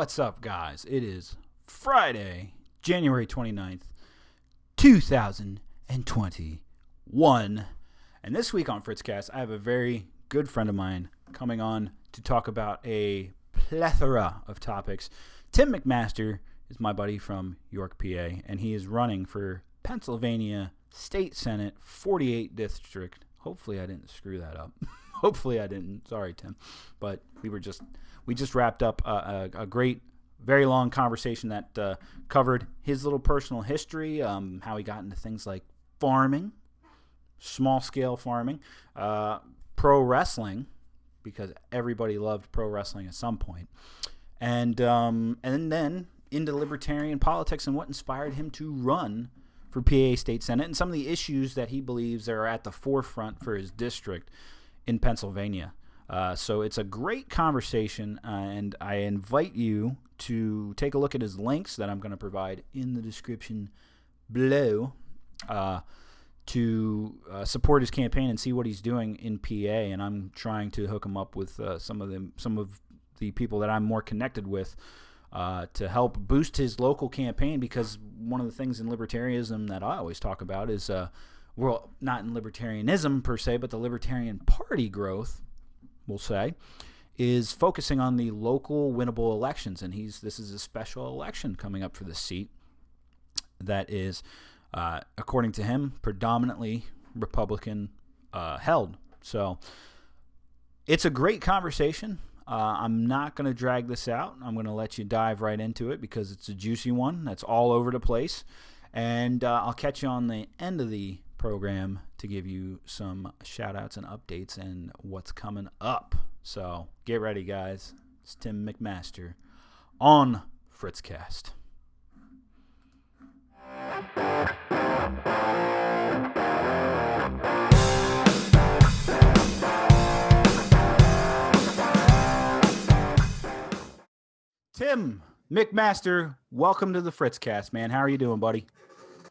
What's up, guys? It is Friday, January 29th, 2021. And this week on FritzCast, I have a very good friend of mine coming on to talk about a plethora of topics. Tim McMaster is my buddy from York, PA, and he is running for Pennsylvania State Senate, 48th District. Hopefully I didn't screw that up. Hopefully I didn't. Sorry, Tim. But we just wrapped up a great, very long conversation that covered his little personal history, how he got into things like farming, small-scale farming, pro wrestling, because everybody loved pro wrestling at some point, and then into libertarian politics and what inspired him to run for PA State Senate and some of the issues that he believes are at the forefront for his district in Pennsylvania. So it's a great conversation, and I invite you to take a look at his links that I'm going to provide in the description below to support his campaign and see what he's doing in PA. And I'm trying to hook him up with some of the people that I'm more connected with to help boost his local campaign, because one of the things in libertarianism that I always talk about is, well, not in libertarianism per se, but the Libertarian Party growth, we'll say, is focusing on the local winnable elections. And this is a special election coming up for the seat that is, according to him, predominantly Republican held. So it's a great conversation. I'm not going to drag this out. I'm going to let you dive right into it because it's a juicy one that's all over the place. And I'll catch you on the end of the program to give you some shout outs and updates and what's coming up. So get ready, guys. It's Tim McMaster on FritzCast. Tim McMaster, welcome to the FritzCast, man. How are you doing, buddy?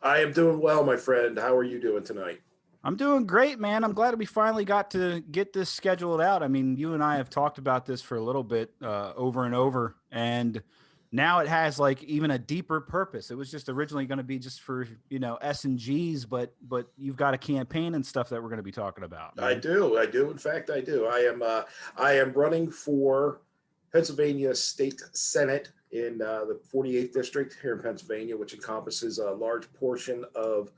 I am doing well, my friend. How are you doing tonight? I'm doing great, man. I'm glad we finally got to get this scheduled out. I mean, you and I have talked about this for a little bit over and over, and now it has like even a deeper purpose. It was just originally going to be just for, S and Gs, but you've got a campaign and stuff that we're going to be talking about. Man. I do. In fact, I do. I am running for Pennsylvania State Senate in the 48th District here in Pennsylvania, which encompasses a large portion of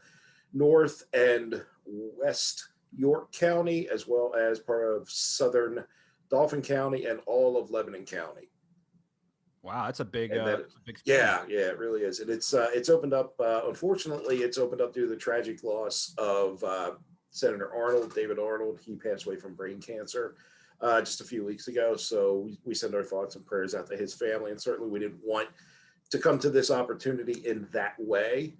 North and West York County, as well as part of Southern Dauphin County and all of Lebanon County. Wow, that's a big, big span. Yeah, it really is. And it's opened up, unfortunately, it's opened up due to the tragic loss of Senator Arnold, David Arnold. He passed away from brain cancer just a few weeks ago. So we send our thoughts and prayers out to his family. And certainly we didn't want to come to this opportunity in that way.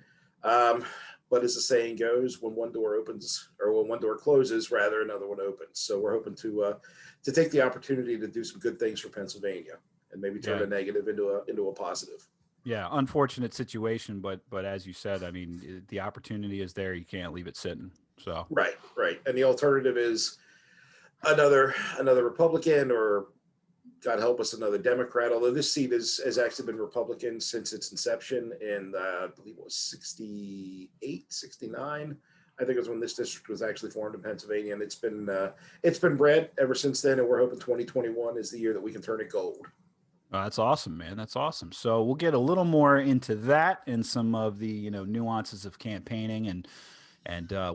But as the saying goes, when one door opens, or when one door closes, rather, another one opens. So we're hoping to take the opportunity to do some good things for Pennsylvania and maybe turn a negative into a positive. Yeah, unfortunate situation, but as you said, I mean, the opportunity is there. You can't leave it sitting. So right. And the alternative is another Republican, or God help us, another Democrat, although this seat has actually been Republican since its inception in, I believe it was 68, 69. I think it was when this district was actually formed in Pennsylvania, and it's been red ever since then, and we're hoping 2021 is the year that we can turn it gold. Oh, that's awesome, man. That's awesome. So we'll get a little more into that and some of the, nuances of campaigning and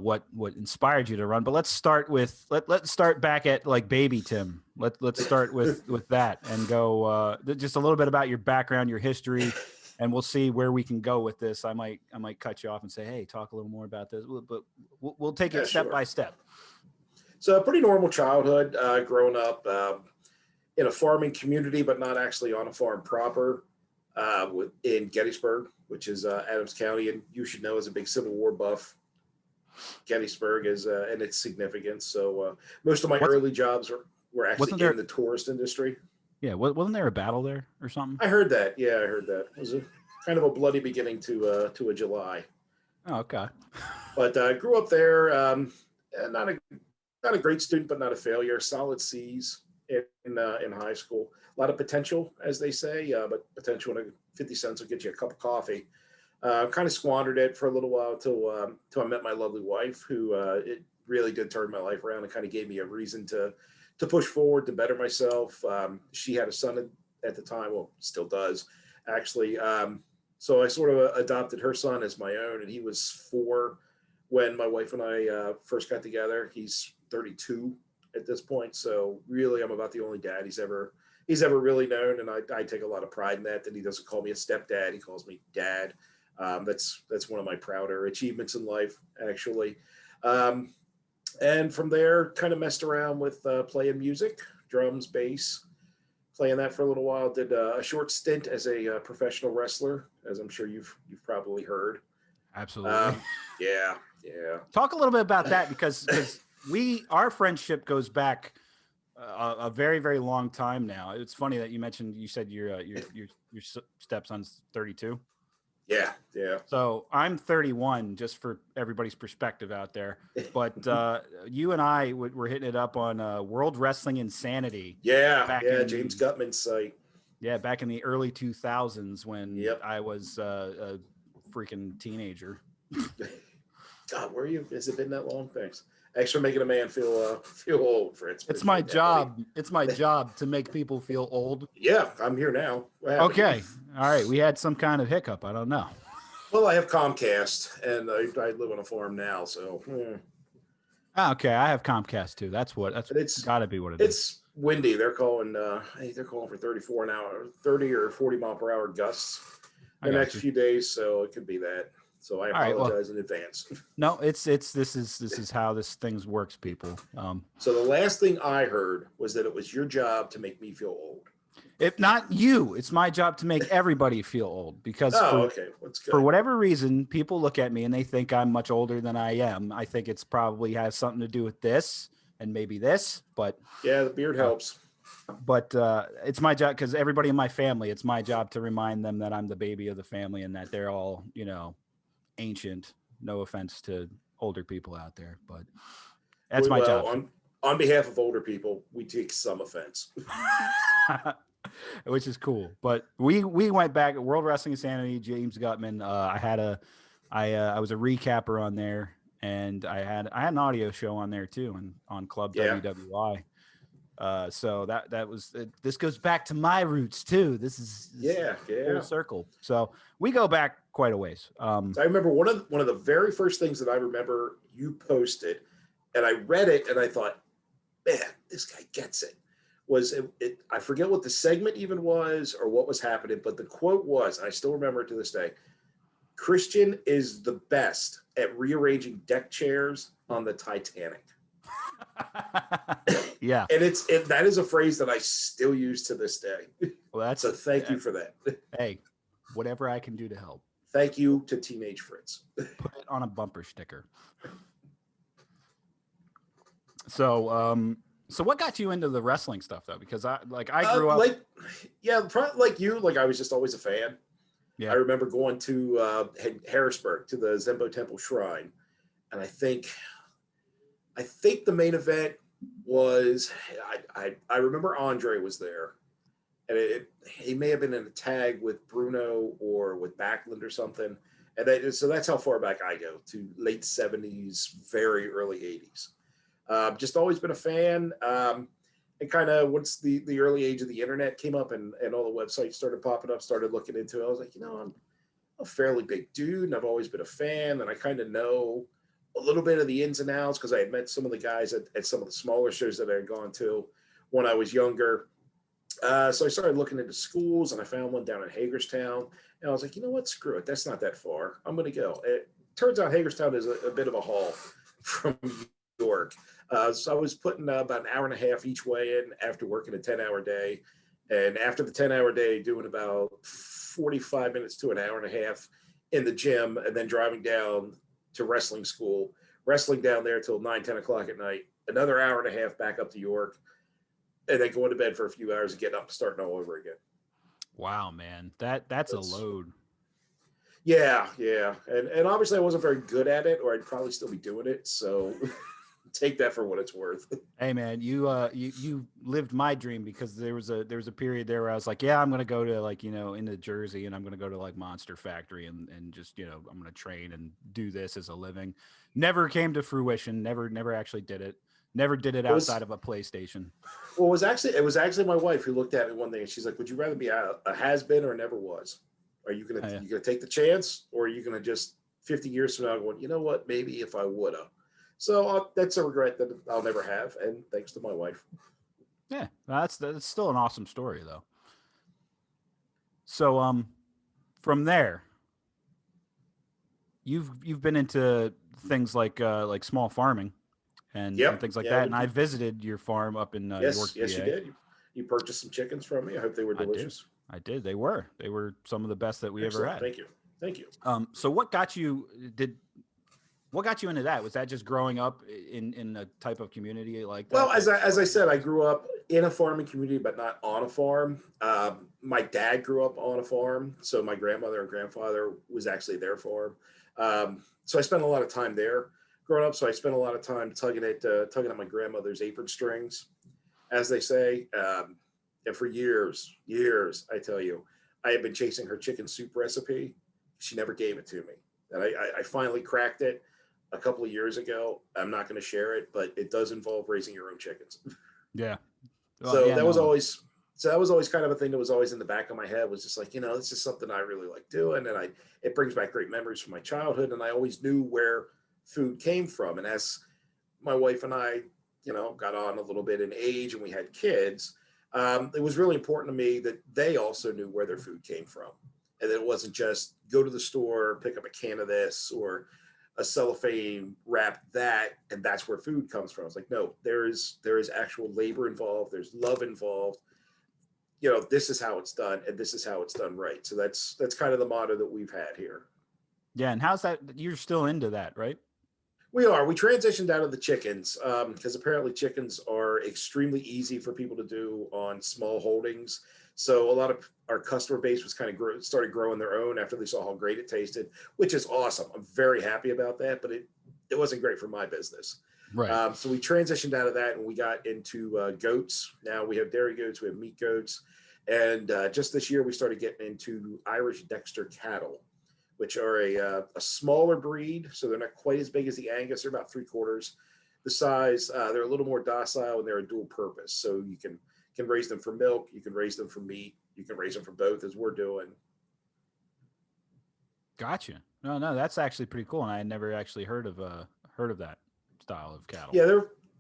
what inspired you to run. But let's start with let's start back at like baby Tim. Let's start with that and go just a little bit about your background, your history, and we'll see where we can go with this. I might cut you off and say, hey, talk a little more about this, but we'll take it step by step. So a pretty normal childhood, growing up in a farming community, but not actually on a farm proper, in Gettysburg, which is Adams County, and you should know as a big Civil War buff, Gettysburg is and its significance. So most of my early jobs were actually in the tourist industry. Yeah, wasn't there a battle there or something? I heard that. Yeah, I heard that. It was a kind of a bloody beginning to a July. Oh, okay. But I grew up there. Not a great student, but not a failure. Solid C's in high school. A lot of potential, as they say, but potential and 50 cents will get you a cup of coffee. Kind of squandered it for a little while till I met my lovely wife, who it really did turn my life around and kind of gave me a reason to push forward, to better myself. She had a son at the time, well, still does, actually. So I sort of adopted her son as my own, and he was 4 when my wife and I first got together. He's 32 at this point, so really I'm about the only dad he's ever really known, and I take a lot of pride in that he doesn't call me a stepdad, he calls me dad. That's one of my prouder achievements in life, actually. And from there, kind of messed around with playing music, drums, bass, playing that for a little while. Did a short stint as a professional wrestler, as I'm sure you've probably heard. Absolutely. Yeah. Talk a little bit about that, because our friendship goes back a very, very long time now. It's funny that you said your stepson's 32. Yeah. So I'm 31, just for everybody's perspective out there. But you and I were hitting it up on World Wrestling Insanity. Yeah, James Gutman's site. Yeah, back in the early 2000s when I was a freaking teenager. God, were you? Has it been that long? Thanks for making a man feel old, Fritz. It's my job. Buddy. It's my job to make people feel old. Yeah, I'm here now. Okay. All right. We had some kind of hiccup. I don't know. Well, I have Comcast, and I live on a farm now, so. Okay, I have Comcast too. That's got to be what it is. It's windy. They're calling for 34 an hour, 30 or 40 mile per hour gusts the next few days, so it could be that. So I apologize in advance. No, this is how this thing works, people. So the last thing I heard was that it was your job to make me feel old. If not you, it's my job to make everybody feel old, because for whatever reason, people look at me and they think I'm much older than I am. I think it's probably has something to do with this and maybe this, but yeah, the beard helps. But it's my job, because everybody in my family, it's my job to remind them that I'm the baby of the family and that they're all, ancient. No offense to older people out there, but that's my job. On behalf of older people, we take some offense. Which is cool. But we went back at World Wrestling Insanity, James Gutman. I was a recapper on there, and I had an audio show on there too, and on Club WWI. So that was this goes back to my roots too. This is full circle. So we go back quite a ways. So I remember one of the very first things that I remember you posted, and I read it and I thought, man, this guy gets it. Was it? I forget what the segment even was or what was happening, but the quote was, and I still remember it to this day: Christian is the best at rearranging deck chairs on the Titanic. Yeah, and that is a phrase that I still use to this day. Well, so thank you for that. Hey, whatever I can do to help. Thank you to Teenage Fritz. Put it on a bumper sticker. So what got you into the wrestling stuff though? Because I grew up like you. Like I was just always a fan. Yeah. I remember going to Harrisburg to the Zembo Temple Shrine, and I think the main event was I remember Andre was there, and he may have been in a tag with Bruno or with Backlund or something, and so that's how far back I go, to late 70s, very early 80s. Just always been a fan. And kind of once the early age of the internet came up and all the websites started popping up, started looking into it, I was like, I'm a fairly big dude and I've always been a fan, and I kind of know a little bit of the ins and outs because I had met some of the guys at some of the smaller shows that I had gone to when I was younger. So I started looking into schools, and I found one down in Hagerstown, and I was like, you know what, screw it. That's not that far. I'm going to go. It turns out Hagerstown is a bit of a haul from New York. So I was putting about an hour and a half each way in after working a 10-hour day. And after the 10-hour day, doing about 45 minutes to an hour and a half in the gym, and then driving down to wrestling school, wrestling down there till 9, 10 o'clock at night, another hour and a half back up to York, and then going to bed for a few hours and getting up and starting all over again. Wow, man. That's a load. Yeah. And obviously I wasn't very good at it, or I'd probably still be doing it. So take that for what it's worth. Hey man, you lived my dream, because there was a period there where I was like, yeah, I'm gonna go to, like, into Jersey, and I'm gonna go to like Monster Factory, and just, I'm gonna train and do this as a living. Never came to fruition. Never actually did it. Never did it It was outside of a PlayStation. well, it was actually my wife who looked at me one day and she's like, "Would you rather be a has been or never was? Are you Oh, yeah. gonna take the chance, or are you gonna just 50 years from now going, you know what, maybe if I woulda." So that's a regret that I'll never have, and thanks to my wife. Yeah, that's still an awesome story though. So from there, you've been into things like small farming and Yep. things like Yeah. that, and I visited your farm up in York, Yes. Yes, you PA. did. You purchased some chickens from me. I hope they were I did. delicious. I did. They were some of the best that we ever Excellent. had. Thank you. Thank you. So what got you into that? Was that just growing up in a type of community like Well, that? as I said, I grew up in a farming community, but not on a farm. My dad grew up on a farm, so my grandmother and grandfather was actually their farm. So I spent a lot of time there growing up. So I spent a lot of time tugging at my grandmother's apron strings, as they say. And for years, I tell you, I have been chasing her chicken soup recipe. She never gave it to me, and I finally cracked it a couple of years ago. I'm not going to share it, but it does involve raising your own chickens. Yeah. Well, So yeah, that was no. always kind of a thing that was always in the back of my head, was just like, this is something I really like doing. And it brings back great memories from my childhood. And I always knew where food came from. And as my wife and I, got on a little bit in age and we had kids, it was really important to me that they also knew where their food came from. And that it wasn't just go to the store, pick up a can of this, or a cellophane wrap that, and that's where food comes from. It's like, no, there is actual labor involved. There's love involved. This is how it's done, and this is how it's done right. So that's kind of the motto that we've had here. Yeah, and how's that? You're still into that, right? We are. We transitioned out of the chickens because apparently chickens are extremely easy for people to do on small holdings. So a lot of our customer base was kind of started growing their own after they saw how great it tasted, which is awesome. I'm very happy about that, but it wasn't great for my business. Right. So we transitioned out of that and we got into goats. Now we have dairy goats, we have meat goats, and just this year we started getting into Irish Dexter cattle, which are a smaller breed. So they're not quite as big as the Angus. They're about 3/4 the size. They're a little more docile, and they're a dual purpose. So you can raise them for milk. You can raise them for meat. You can raise them for both, as we're doing. Gotcha. No, that's actually pretty cool, and I had never actually heard of that style of cattle.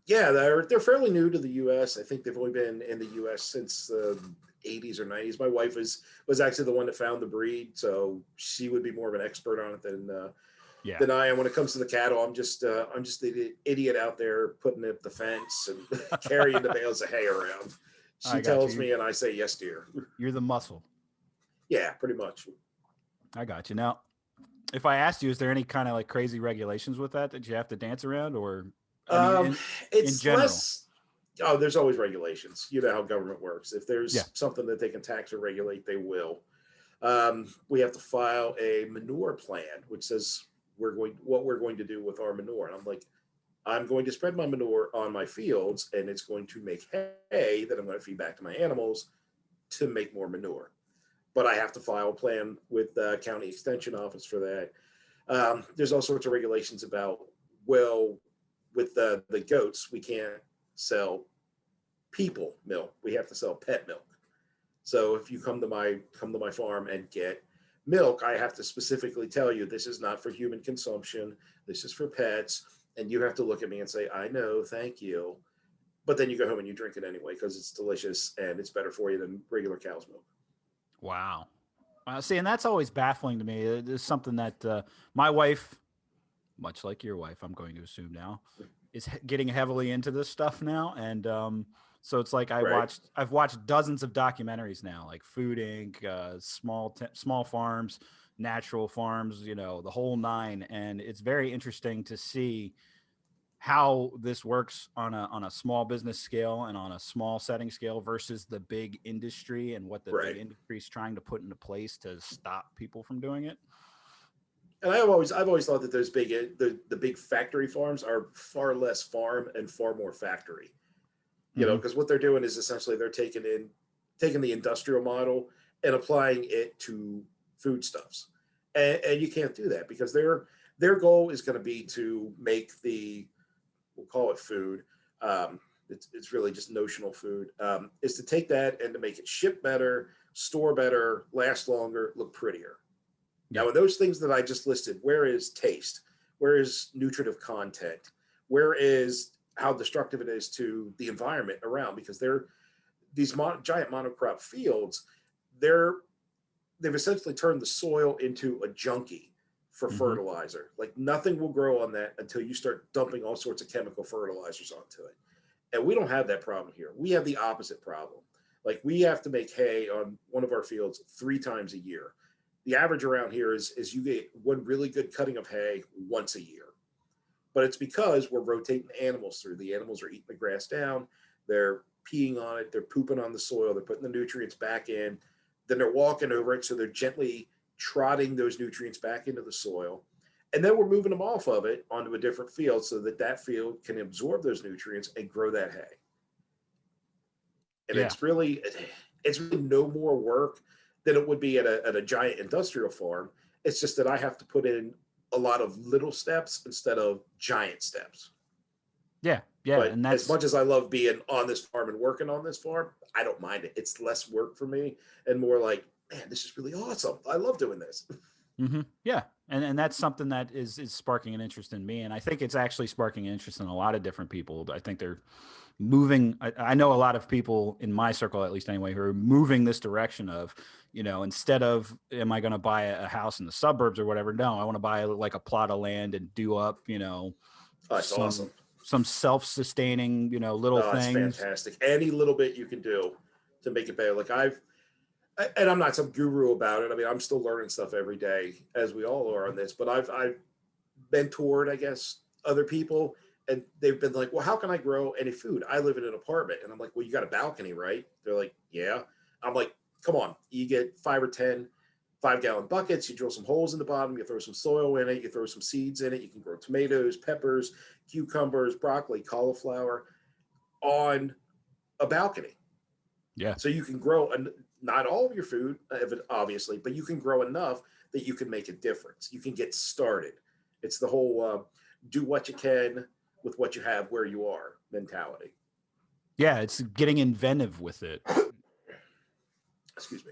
Yeah, they're fairly new to the U.S. I think they've only been in the U.S. since the 80s or 90s. My wife was actually the one that found the breed, so she would be more of an expert on it than I am when it comes to the cattle. I'm just the idiot out there putting up the fence and carrying the bales of hay around. She tells me, and I say, "Yes, dear." You're the muscle. Yeah, pretty much. I got you. Now, if I asked you, is there any kind of like crazy regulations with that you have to dance around, or It's in general? less. Oh, there's always regulations. You know how government works. If there's Yeah. something that they can tax or regulate, they will. We have to file a manure plan, which says what we're going to do with our manure. And I'm like, I'm going to spread my manure on my fields, and it's going to make hay that I'm going to feed back to my animals to make more manure. But I have to file a plan with the county extension office for that. There's all sorts of regulations about, well, with the goats, we can't sell people milk. We have to sell pet milk. So if you come to my farm and get milk, I have to specifically tell you this is not for human consumption. This is for pets. And you have to look at me and say, I know, thank you. But then you go home and you drink it anyway because it's delicious and it's better for you than regular cow's milk. Wow. See, and that's always baffling to me. It's something that my wife, much like your wife, I'm going to assume now, is getting heavily into this stuff now. And so it's like I've watched dozens of documentaries now, like Food Inc., small farms, natural farms, the whole nine. And it's very interesting to see how this works on a small business scale and on a small setting scale versus the big industry and what the big industry is trying to put into place to stop people from doing it. And I've always thought that those the big factory farms are far less farm and far more factory. You know, because what they're doing is essentially they're taking the industrial model and applying it to foodstuffs, and you can't do that because their goal is going to be to make we'll call it food. It's really just notional food. Is to take that and to make it ship better, store better, last longer, look prettier. Now, in those things that I just listed, where is taste? Where is nutritive content? Where is how destructive it is to the environment around? Because these giant monocrop fields, they've essentially turned the soil into a junkie for fertilizer. Like nothing will grow on that until you start dumping all sorts of chemical fertilizers onto it. And we don't have that problem here. We have the opposite problem. Like we have to make hay on one of our fields 3 times a year. The average around here is you get one really good cutting of hay once a year. But it's because we're rotating animals through. The animals are eating the grass down. They're peeing on it. They're pooping on the soil. They're putting the nutrients back in. Then they're walking over it. So they're gently trotting those nutrients back into the soil. And then we're moving them off of it onto a different field so that field can absorb those nutrients and grow that hay. And it's really no more work than it would be at a giant industrial farm. It's just that I have to put in a lot of little steps instead of giant steps. Yeah. But and that's as much as I love being on this farm and working on this farm, I don't mind it. It's less work for me and more like, man, this is really awesome. I love doing this. Yeah. And that's something that is sparking an interest in me. And I think it's actually sparking an interest in a lot of different people. I think they're moving. I know a lot of people in my circle, at least anyway, who are moving this direction of, instead of, am I going to buy a house in the suburbs or whatever? No, I want to buy like a plot of land and do up, That's awesome. Some self-sustaining, little It's things. fantastic. Any little bit you can do to make it better. Like and I'm not some guru about it. I mean, I'm still learning stuff every day, as we all are on this. But I've mentored, I guess, other people, and they've been like, "Well, how can I grow any food? I live in an apartment." And I'm like, "Well, you got a balcony, right?" They're like, "Yeah." I'm like, "Come on, you get 5 or 10 5-gallon buckets. You drill some holes in the bottom. You throw some soil in it. You throw some seeds in it. You can grow tomatoes, peppers, cucumbers, broccoli, cauliflower on a balcony." Yeah. So you can grow not all of your food, obviously, but you can grow enough that you can make a difference. You can get started. It's the whole do what you can with what you have where you are mentality. Yeah, it's getting inventive with it. Excuse me.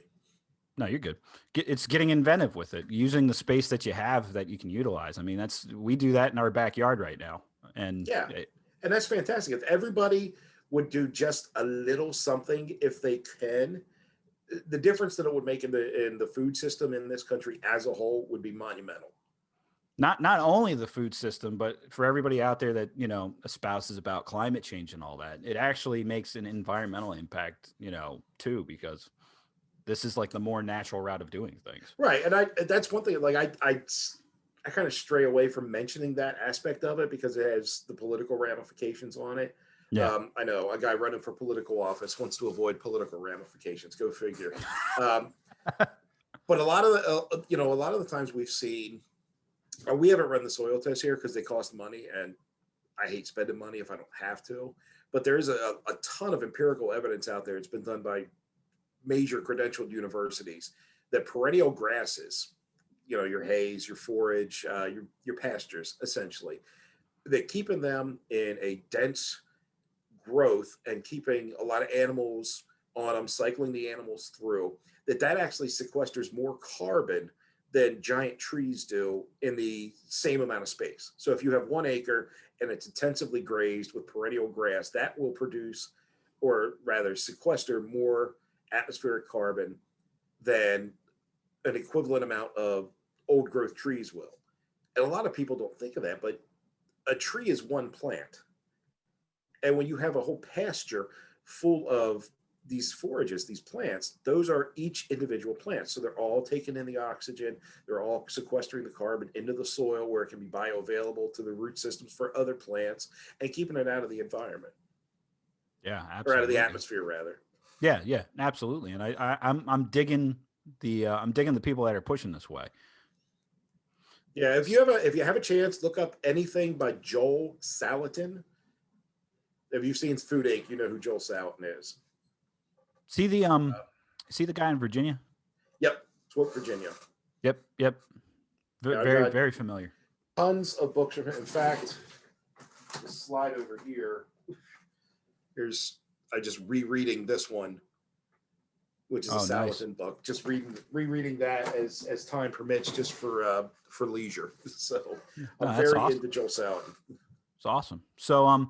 No, you're good. It's getting inventive with it, using the space that you have that you can utilize. I mean, we do that in our backyard right now. And and that's fantastic. If everybody would do just a little something, if they can, the difference that it would make in the food system in this country as a whole would be monumental. Not only the food system, but for everybody out there that, espouses about climate change and all that, it actually makes an environmental impact, too, because this is like the more natural route of doing things. Right. And that's one thing, like I kind of stray away from mentioning that aspect of it because it has the political ramifications on it. Yeah. I know a guy running for political office wants to avoid political ramifications. Go figure. But a lot of the times we've seen, we haven't run the soil tests here because they cost money, and I hate spending money if I don't have to. But there is a ton of empirical evidence out there. It's been done by major credentialed universities that perennial grasses, your hays, your forage, your pastures, essentially, that keeping them in a dense growth and keeping a lot of animals on them, cycling the animals through, that actually sequesters more carbon than giant trees do in the same amount of space. So if you have 1 acre and it's intensively grazed with perennial grass, that will produce, or rather sequester, more atmospheric carbon than an equivalent amount of old growth trees will. And a lot of people don't think of that, but a tree is one plant. And when you have a whole pasture full of these forages, these plants, those are each individual plant. So they're all taking in the oxygen. They're all sequestering the carbon into the soil where it can be bioavailable to the root systems for other plants and keeping it out of the environment. Yeah, absolutely. Or out of the atmosphere, rather. Yeah, absolutely. And I'm digging the people that are pushing this way. Yeah, if you have a chance, look up anything by Joel Salatin. If you've seen Food Inc., you know who Joel Salatin is. See the guy in Virginia? Yep, Twirt, Virginia. Yep. Yeah, Very, very familiar. Tons of books from him. In fact, this slide over here. I just rereading this one, which is a Salatin book. Just rereading that as time permits, just for leisure. So I'm very into Joel Salatin. It's awesome. So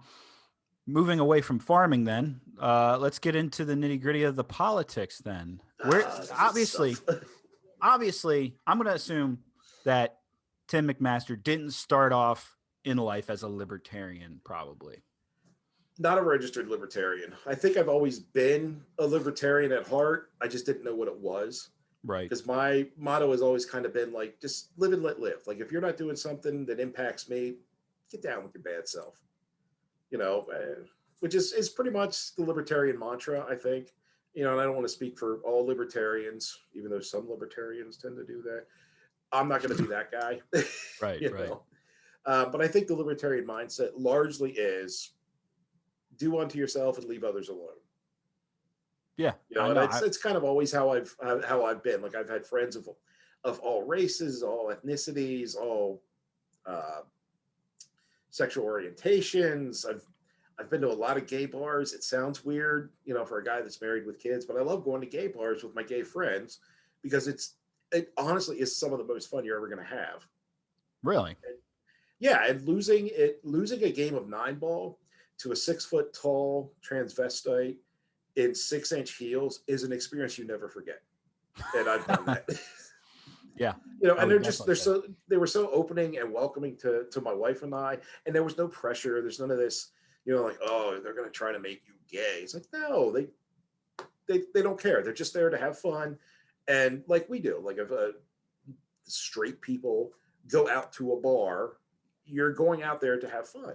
moving away from farming, then let's get into the nitty gritty of the politics. Then, obviously, I'm going to assume that Tim McMaster didn't start off in life as a libertarian, probably. Not a registered libertarian. I think I've always been a libertarian at heart. I just didn't know what it was. Right. Because my motto has always kind of been like, just live and let live. Like, if you're not doing something that impacts me, get down with your bad self. Which is pretty much the libertarian mantra, I think. And I don't want to speak for all libertarians, even though some libertarians tend to do that. I'm not going to be that guy. Right, right. But I think the libertarian mindset largely is do unto yourself and leave others alone. Yeah. It's kind of always how I've been. Like, I've had friends of all races, all ethnicities, all sexual orientations. I've been to a lot of gay bars. It sounds weird, for a guy that's married with kids, but I love going to gay bars with my gay friends because it honestly is some of the most fun you're ever going to have. Really? And losing a game of 9-ball to a 6-foot tall transvestite in 6-inch heels is an experience you never forget. And I've done that. Yeah. And they were so opening and welcoming to my wife and I, and there was no pressure. There's none of this, like, oh, they're going to try to make you gay. It's like, no, they don't care. They're just there to have fun. And like we do, like, if straight people go out to a bar, you're going out there to have fun.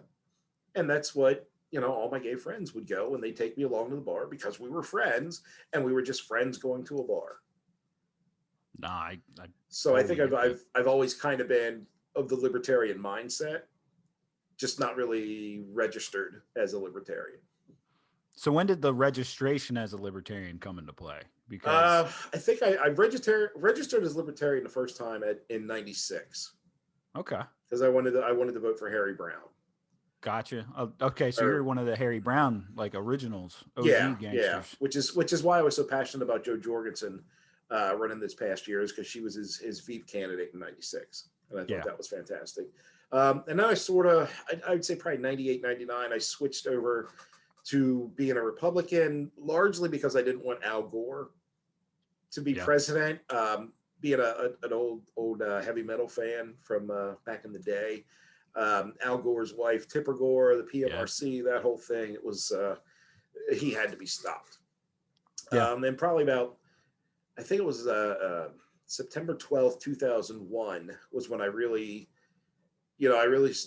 And that's what, all my gay friends would go, and they take me along to the bar because we were friends and we were just friends going to a bar. So I think I've always kind of been of the libertarian mindset, just not really registered as a libertarian. So when did the registration as a libertarian come into play? Because I think I registered as libertarian the first time in '96. Okay. Because I wanted to vote for Harry Brown. Gotcha. Okay, so you're one of the Harry Brown originals, OG gangsters. Yeah. Which is why I was so passionate about Jo Jorgensen running this past year, is because she was his Veep candidate in '96, and I thought that was fantastic. And then I would say probably '98, '99, I switched over to being a Republican, largely because I didn't want Al Gore to be president. Being an old heavy metal fan from back in the day. Al Gore's wife, Tipper Gore, the PMRC, that whole thing, it was, he had to be stopped. And probably about, I think it was September 12th, 2001 was when I really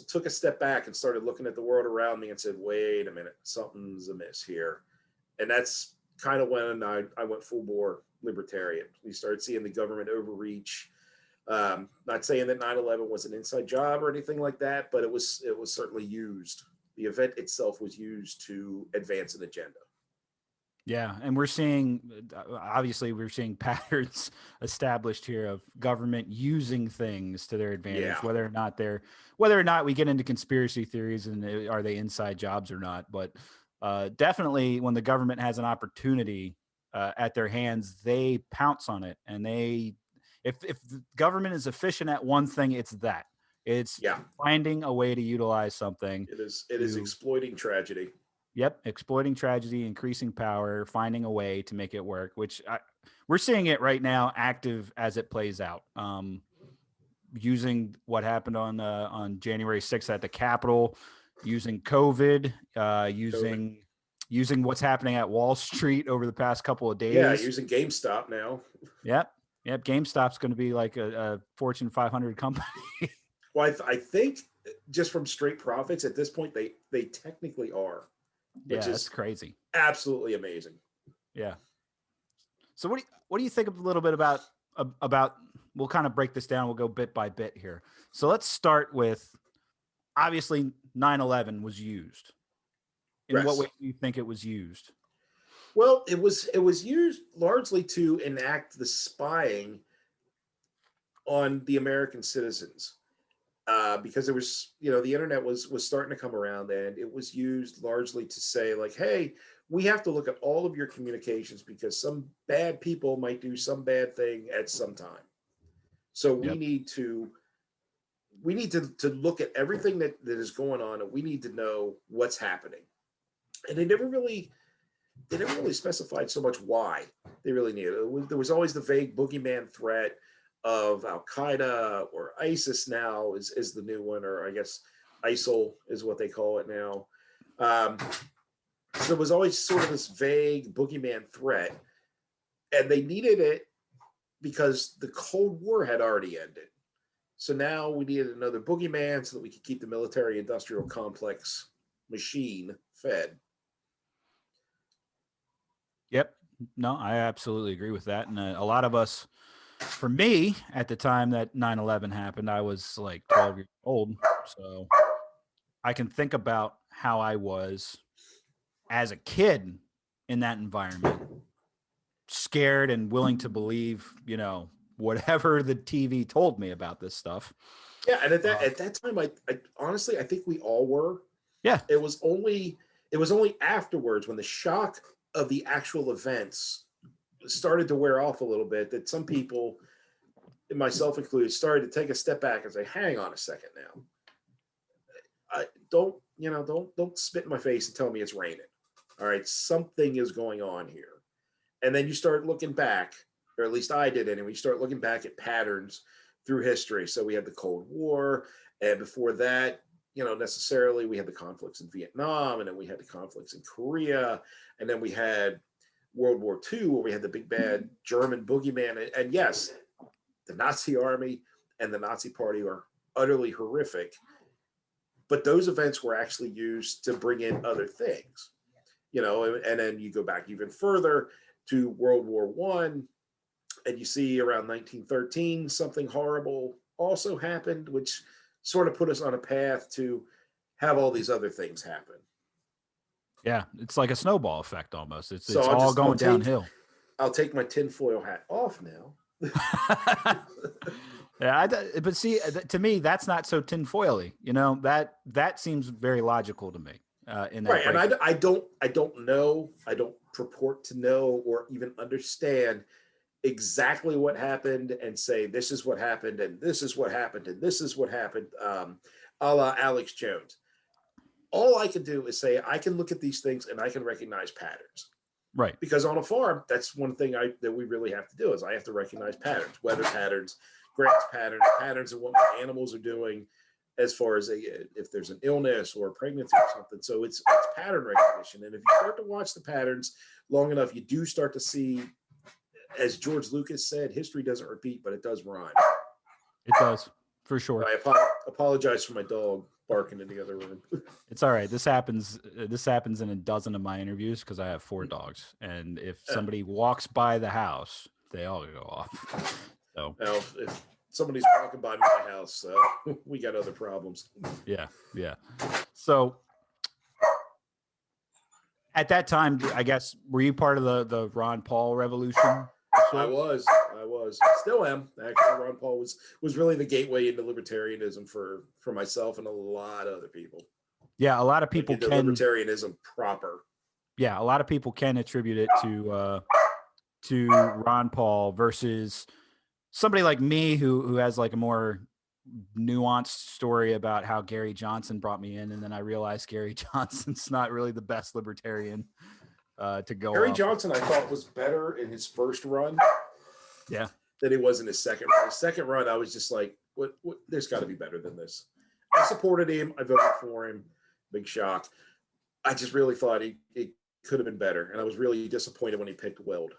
took a step back and started looking at the world around me and said, wait a minute, something's amiss here. And that's kind of when I went full bore libertarian. We started seeing the government overreach. Not saying that 9/11 was an inside job or anything like that, but it was certainly used. The event itself was used to advance an agenda. Yeah, and we're seeing patterns established here of government using things to their advantage, whether or not we get into conspiracy theories and are they inside jobs or not. But definitely, when the government has an opportunity at their hands, they pounce on it, and if the government is efficient at one thing, it's that. It's finding a way to utilize something. It is exploiting tragedy. Yep, exploiting tragedy, increasing power, finding a way to make it work, which we're seeing it right now, active as it plays out. Using what happened on January 6th at the Capitol, using COVID, using what's happening at Wall Street over the past couple of days. Yeah, using GameStop now. Yep. GameStop's going to be like a Fortune 500 company. Well, I think just from straight profits at this point, they technically are. That's crazy. Absolutely amazing. Yeah. So what do you think a little bit about we'll kind of break this down. We'll go bit by bit here. So let's start with, obviously 9/11 was used. In what Yes. way do you think it was used? Well, it was used largely to enact the spying on the American citizens, because there was, the internet was starting to come around, and it was used largely to say, like, hey, we have to look at all of your communications because some bad people might do some bad thing at some time. So we Yep. need to look at everything that is going on, and we need to know what's happening. And they never really specified so much why they really needed it. There was always the vague boogeyman threat of Al Qaeda, or ISIS now is the new one, or I guess ISIL is what they call it now. So there was always sort of this vague boogeyman threat, and they needed it because the Cold War had already ended. So now we needed another boogeyman so that we could keep the military-industrial complex machine fed. Yep. No, I absolutely agree with that. And a lot of us, for me, at the time that 9/11 happened, I was like 12 years old. So I can think about how I was as a kid in that environment, scared and willing to believe, whatever the TV told me about this stuff. Yeah, and at that time, I honestly, I think we all were. Yeah. It was only afterwards, when the shock of the actual events started to wear off a little bit, that some people, myself included, started to take a step back and say, hang on a second now. Don't spit in my face and tell me it's raining. All right, something is going on here. And then you start looking back, or at least I did anyway, you start looking back at patterns through history. So we had the Cold War, and before that, necessarily we had the conflicts in Vietnam, and then we had the conflicts in Korea, and then we had World War II, where we had the big bad German boogeyman. And yes, the Nazi army and the Nazi party are utterly horrific, but those events were actually used to bring in other things, and then you go back even further to World War I, and you see around 1913, something horrible also happened, which sort of put us on a path to have all these other things happen. Yeah, it's like a snowball effect almost. It's So all going downhill. I'll take my tinfoil hat off now. Yeah, but see, to me, that's not so tinfoily. That seems very logical to me. In that right, and I don't know, I don't purport to know or even understand exactly what happened and say this is what happened and this is what happened and this is what happened, a la Alex Jones. All I can do is say I can look at these things and I can recognize patterns. Right. Because on a farm, that's one thing that we really have to do, is I have to recognize patterns, weather patterns, grass patterns of what my animals are doing, as far as if there's an illness or a pregnancy or something. So it's pattern recognition. And if you start to watch the patterns long enough, you do start to see, as George Lucas said, history doesn't repeat, but it does rhyme. It does, for sure. I apologize for my dog barking in the other room. It's all right. This happens in a dozen of my interviews because I have 4 dogs, and if somebody walks by the house, they all go off. So now, if somebody's walking by my house, we got other problems. Yeah. So at that time, I guess, were you part of the Ron Paul revolution? I was, still am. Actually, Ron Paul was really the gateway into libertarianism for myself and a lot of other people. Yeah, a lot of people can libertarianism proper. Yeah, a lot of people can attribute it to Ron Paul versus somebody like me who has like a more nuanced story about how Gary Johnson brought me in, and then I realized Gary Johnson's not really the best libertarian to go. Gary Johnson, I thought, was better in his first run. Yeah. Than he was in his second run. His second run, I was just like, what there's got to be better than this. I supported him. I voted for him. Big shock. I just really thought it could have been better. And I was really disappointed when he picked Weld.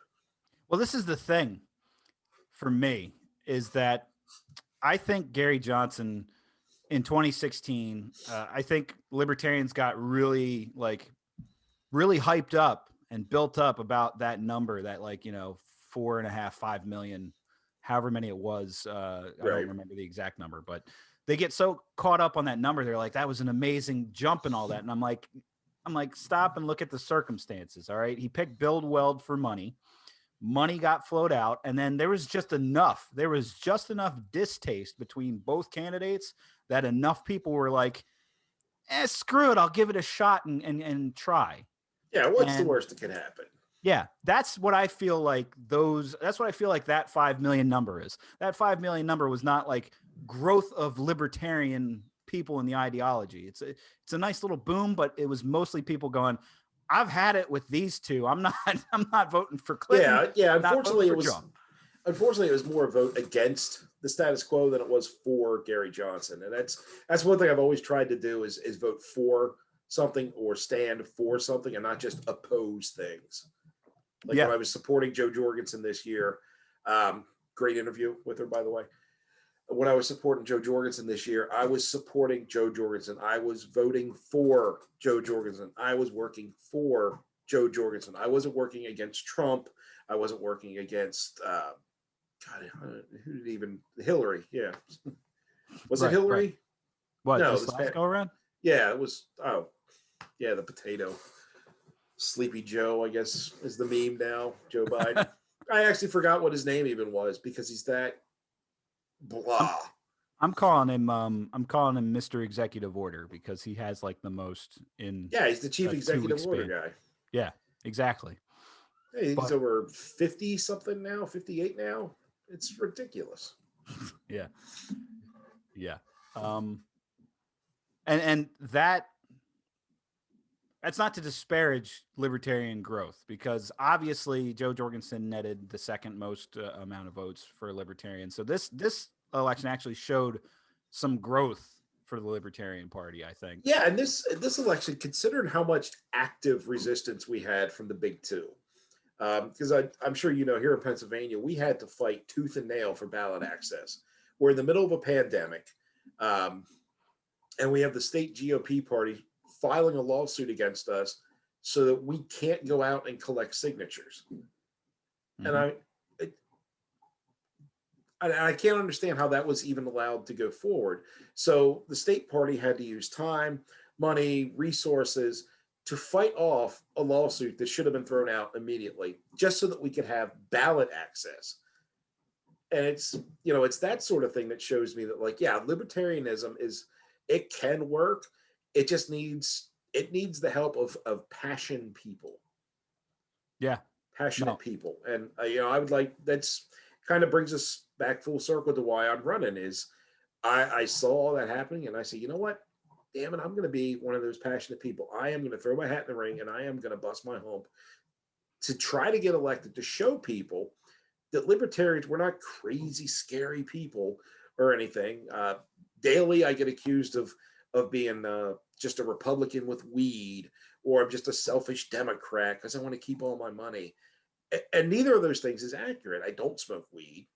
Well, this is the thing for me, is that I think Gary Johnson in 2016, I think libertarians got really hyped up and built up about that number, that 4.5, 5 million however many it was. I Right. don't remember the exact number, but they get so caught up on that number. They're like, that was an amazing jump and all that. And I'm like, stop and look at the circumstances. All right. He picked Bill Weld for money. Money got flowed out. And then there was just enough distaste between both candidates that enough people were like, screw it. I'll give it a shot and try. Yeah. What's the worst that could happen? Yeah, that's what I feel like that's what I feel like that 5 million number is. That 5 million number was not like growth of libertarian people in the ideology. It's a nice little boom, but it was mostly people going, I've had it with these two. I'm not voting for Clinton. Yeah. Unfortunately, it was more a vote against the status quo than it was for Gary Johnson. And that's one thing I've always tried to do is vote for something or stand for something and not just oppose things. Like when I was supporting Jo Jorgensen this year, great interview with her, by the way. When I was supporting Jo Jorgensen this year, I was supporting Jo Jorgensen. I was voting for Jo Jorgensen. I was working for Jo Jorgensen. I wasn't working against Trump. I wasn't working against, Hillary. Yeah. Was it Hillary? Right. What, no, this last go around? Yeah, it was. Oh, yeah, the potato. Sleepy Joe, I guess, is the meme now. Joe Biden. I actually forgot what his name even was because he's that blah. I'm calling him Mr. Executive Order because he has like the most in. Yeah, he's the chief executive order guy. Yeah, exactly. Hey, he's over 50 something now, 58 now. It's ridiculous. Yeah. And that's not to disparage libertarian growth because obviously Jo Jorgensen netted the second most amount of votes for libertarians. So this election actually showed some growth for the Libertarian Party, I think. Yeah, and this election, considering how much active resistance we had from the big two, because I'm sure you know here in Pennsylvania, we had to fight tooth and nail for ballot access. We're in the middle of a pandemic, and we have the state GOP party filing a lawsuit against us so that we can't go out and collect signatures. Mm-hmm. And I can't understand how that was even allowed to go forward. So the state party had to use time, money, resources to fight off a lawsuit that should have been thrown out immediately just so that we could have ballot access. And it's that sort of thing that shows me that, like, yeah, libertarianism it can work. It just needs the help of passionate people. Yeah. Passionate people. And, I would like, that's kind of brings us back full circle to why I'm running is I saw all that happening and I said, you know what? Damn it, I'm going to be one of those passionate people. I am going to throw my hat in the ring and I am going to bust my hump to try to get elected, to show people that libertarians, we're not crazy, scary people or anything. Daily, I get accused of being just a Republican with weed, or I'm just a selfish Democrat because I want to keep all my money. And neither of those things is accurate. I don't smoke weed.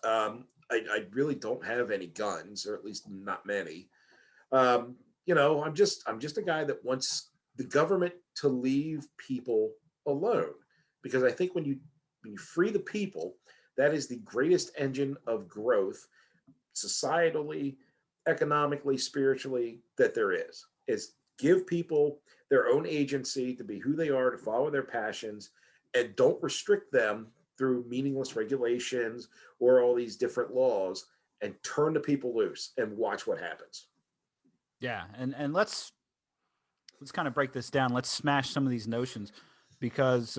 I really don't have any guns, or at least not many. I'm just a guy that wants the government to leave people alone, because I think when you free the people, that is the greatest engine of growth, societally, economically, spiritually, that there is give people their own agency to be who they are, to follow their passions, and don't restrict them through meaningless regulations or all these different laws, and turn the people loose and watch what happens. Yeah. And let's kind of break this down. Let's smash some of these notions, because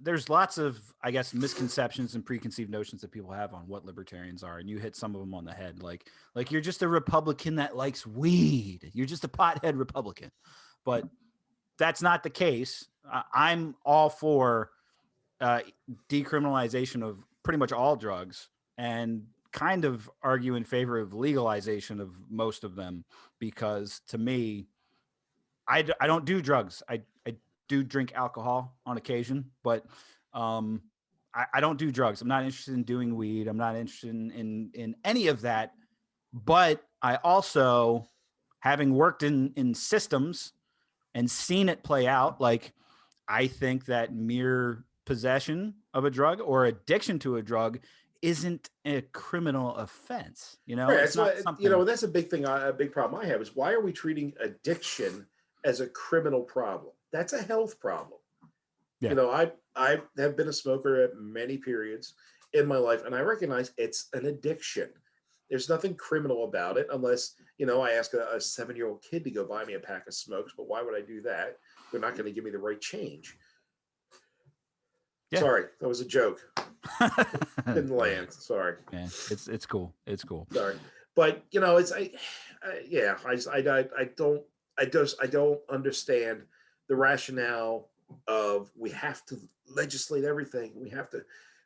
there's lots of, I guess, misconceptions and preconceived notions that people have on what libertarians are. And you hit some of them on the head. Like you're just a Republican that likes weed. You're just a pothead Republican. But that's not the case. I'm all for decriminalization of pretty much all drugs, and kind of argue in favor of legalization of most of them, because to me, I don't do drugs. I do drink alcohol on occasion, but I don't do drugs. I'm not interested in doing weed. I'm not interested in any of that. But I also, having worked in systems and seen it play out, like, I think that mere possession of a drug or addiction to a drug isn't a criminal offense. Right. It's That's not what, something. that's a big thing. A big problem I have is, why are we treating addiction as a criminal problem? That's a health problem. Yeah. I have been a smoker at many periods in my life, and I recognize it's an addiction. There's nothing criminal about it, unless, I ask a 7-year-old kid to go buy me a pack of smokes. But why would I do that? They're not going to give me the right change. Yeah. Sorry, that was a joke. Didn't land. Sorry. Man, it's cool. It's cool. Sorry, but it's I don't understand the rationale of, we have to legislate everything. We have to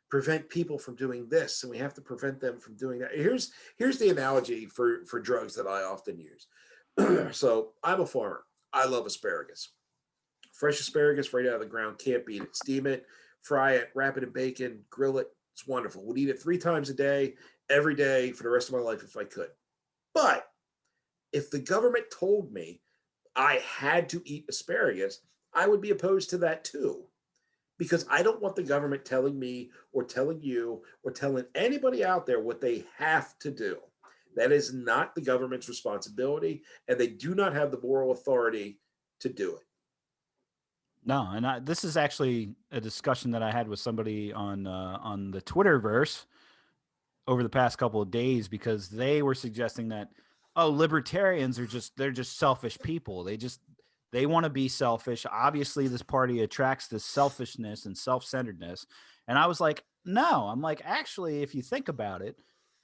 prevent people from doing this, and we have to prevent them from doing that. Here's the analogy for drugs that I often use. So I'm a farmer. I love asparagus. Fresh asparagus right out of the ground, can't beat it. Steam it, fry it, wrap it in bacon, grill it. It's wonderful. Would eat it 3 times a day, every day for the rest of my life if I could. But if the government told me I had to eat asparagus, I would be opposed to that too. Because I don't want the government telling me, or telling you, or telling anybody out there what they have to do. That is not the government's responsibility, and they do not have the moral authority to do it. No, and this is actually a discussion that I had with somebody on the Twitterverse over the past couple of days, because they were suggesting that, libertarians they're just selfish people. They want to be selfish. Obviously, this party attracts this selfishness and self-centeredness. And I was like, no, I'm like, actually, if you think about it,